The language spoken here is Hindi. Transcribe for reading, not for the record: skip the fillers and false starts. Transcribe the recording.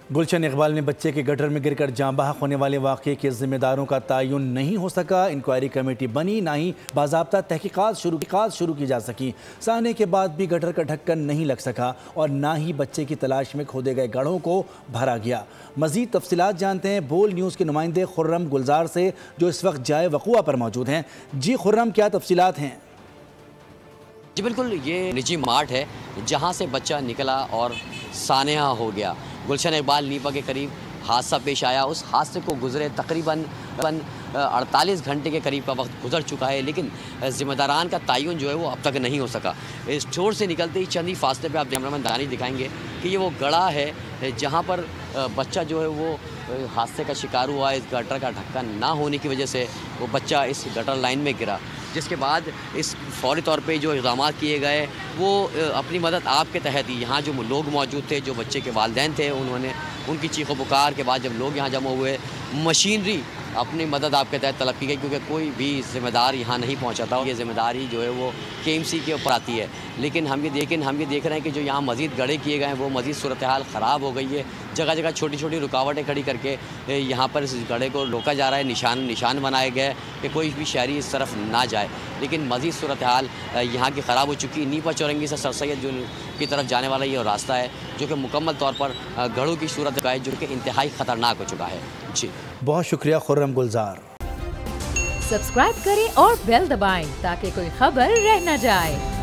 गुलशन इकबाल में बच्चे के गटर में गिरकर जाँ बहक होने वाले वाक़े के ज़िम्मेदारों का तयन नहीं हो सका। इंक्वायरी कमेटी बनी, ना ही बाज़ाब्ता तहकीकात शुरू की जा सकी। सहने के बाद भी गटर का ढक्कन नहीं लग सका और ना ही बच्चे की तलाश में खोदे गए गढ़ों को भरा गया। मज़ीद तफसीलात जानते हैं बोल न्यूज़ के नुमाइंदे खुर्रम गुलजार से, जो इस वक्त जाए वक़ुआ पर मौजूद हैं। जी खुर्रम, क्या तफसीलात हैं? जी बिल्कुल, ये निजी मार्ट है जहाँ से बच्चा निकला और सानेहा हो गया। गुलशन इकबाल नीपा के करीब हादसा पेश आया। उस हादसे को गुजरे तकरीबन 48 घंटे के करीब का वक्त गुजर चुका है, लेकिन ज़िम्मेदारान का तयन जो है वो अब तक नहीं हो सका। स्टोर से निकलते ही चंद ही फासले पे आप कैमरामैन दानी दिखाएंगे कि ये वो गड़ा है जहाँ पर बच्चा जो है वो हादसे का शिकार हुआ। इस गटर का ढक्कन ना होने की वजह से वो बच्चा इस गटर लाइन में गिरा, जिसके बाद इस फौरी तौर पे जो इक़दाम किए गए वो अपनी मदद आपके तहत ही यहाँ जो लोग मौजूद थे, जो बच्चे के वालिदैन थे, उन्होंने उनकी चीखों पुकार के बाद जब लोग यहाँ जमा हुए, मशीनरी अपनी मदद आपके तहत तलब की गई, क्योंकि कोई भी ज़िम्मेदार यहाँ नहीं पहुँचा था। ये ज़िम्मेदारी जो है वो KMC के ऊपर आती है। लेकिन हम ये देख रहे हैं कि जो यहाँ मज़ीद गड्ढे किए गए हैं वो मज़ीद सूरत हाल ख़राब हो गई है। जगह जगह छोटी छोटी रुकावटें खड़ी करके यहाँ पर इस गड्ढे को रोका जा रहा है। निशान बनाए गए कि कोई भी शहरी इस तरफ ना जाए, लेकिन मज़ीद सूरत हाल यहाँ की ख़राब हो चुकी है। नीपा चौरंगी से सर सैयद जो की तरफ जाने वाला ये रास्ता है जो कि मुकम्मल तौर पर गढ़ों की सूरत का है, जो कि इंतहाई ख़तरनाक हो चुका है। जी बहुत शुक्रिया खुर्रम गुलजार। सब्सक्राइब करें और बेल दबाएं ताकि कोई खबर रह न जाए।